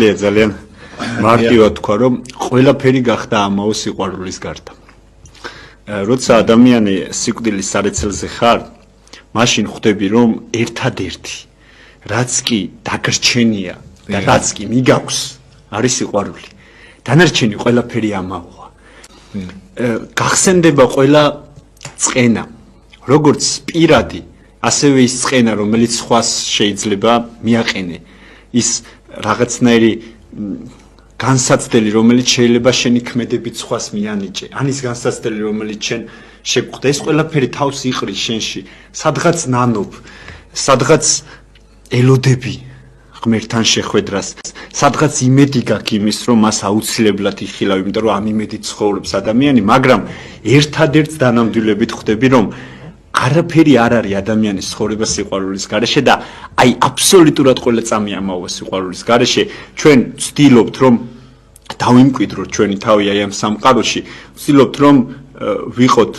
შემიძლია ძალიან მარტივად თქვა, რომ ყველაფერი გახდა ამაო სიყვარულის გარდა. როცა ადამიანი სიკვდილის სარეცელზე ხარ, მაშინ ხვდები, რომ ერთადერთი რაც კი დაგრჩენია და რაც კი მიგაქვს, არის სიყვარული. დანარჩენი ყველაფერი ამაოა. გახსენდება ყველა წყენა, როგორც პირადი, ასევე ის წყენა, რომელიც სხვას შეიძლება მიაყენე. ის რაღაცნაირი განსაცდელი, რომელიც შეიძლება შენი ქმედებით სხვას მიანიჭე. ან ის განსაცდელი, რომელიც შენ შეგხვდა, ეს ყველაფერი თავს იყრის შენში. სადღაც ნანობ, სადღაც ელოდები ღმერთთან შეხვედრას, სადღაც იმედი გაქვს იმის, რომ მას აუცილებლად იხილავ, იმიტომ რომ ამ იმედით ცხოვრობს ადამიანი, მაგრამ ერთადერთს დანამდვილებით ხვდები, რომ არაფერი არ არის ადამიანის ცხოვრება სიყვარულის გარეშე და აი აბსოლუტურად ყველა წამი ამაოა სიყვარულის გარეშე. ჩვენ ვცდილობთ, რომ დავიმკვიდროთ ჩვენი თავი აი ამ სამყაროში, ვცდილობთ, რომ ვიყოთ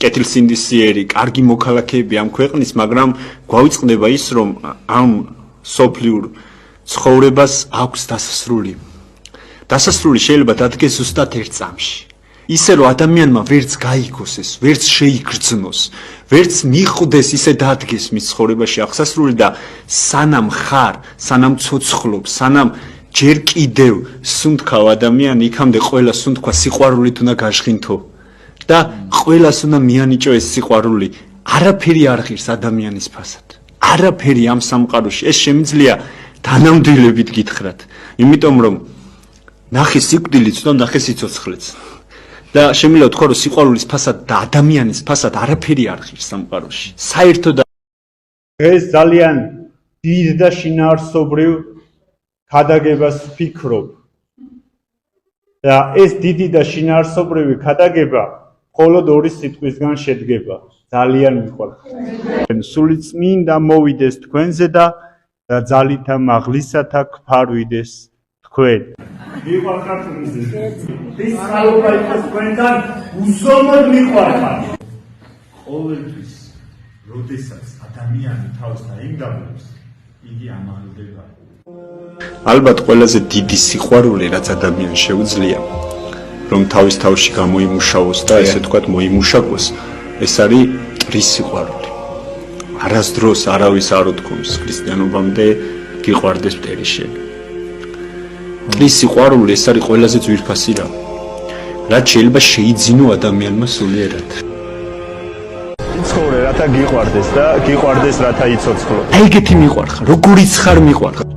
კეთილსინდისიერი, კარგი მოქალაქეები ამ ქვეყნის, მაგრამ გვავიწყდება ის, რომ ამ სოფლიურ ცხოვრებას აქვს დასასრული. დასასრული შეიძლება დადგეს ზუსტად ერთ წამში. ისე რომ ადამიანმა ვერც გაიგოს ეს, ვერც შეიგრძნოს, ვერც მიხვდეს ისე დადგეს მის ცხოვრებაში აღსასრული და სანამ ხარ, სანამ ცოცხლობ, სანამ ჯერ კიდევ სუნთქავ ადამიანი, იქამდე ყველა სუნთქვა სიყვარულით უნდა გაჟღინთო და ყველას უნდა მიანიჭო ეს სიყვარული. არაფერი არ ღირს ადამიანის ფასად. არაფერი ამ სამყაროში. ეს შემიძლია დანამდვილებით გითხრათ. იმიტომ რომ ნახე სიკვდილიც და ნახე სიცოცხლეც. და შემიძლია თქვა, რომ სიყვარულის ფასად და ადამიანის ფასად არაფერი არ ღირს სამყაროში. საერთოდ დღეს ძალიან დიდ და შინაარსობრივ ქადაგებას ვფიქრობ. და ეს დიდი და შინაარსობრივი ქადაგება მხოლოდ ორი სიტყვისგან შედგება. ძალიან მიყვარს. სულიწმინდა მოვიდეს თქვენზე და ძალითა მაღლისათა გფარვიდეს თქვენ. მიყვარხარ თქვენზე. ის ხალხა იყოს თქვენთან უსწორმოდ მიყვარხარ. ყოველთვის, როდესაც ადამიანი თავს დაიმგაბლებს, იგი ამაღლდება. ალბათ ყველაზე დიდი სიყვარული, რაც ადამიანს შეუძლია, რომ თავის თავში გამოიმუშავოს და ესე ვთქვათ, მოიმუშაკოს, ეს არის მტრის სიყვარული. არასდროს არავის არ უთქვამს ქრისტიანობამდე გიყვარდეს მტერი შენი. მტრის სიყვარული ეს არის ყველაზე ძვირფასი რამ, რაც შეიძლება შეიძინო ადამიანმა სულიერად. იცხოვრე რათა გიყვარდეს და გიყვარდეს რათა იცოცხლო. აი ეგეთი მიყვარხარ, როგორიც ხარ მიყვარხარ.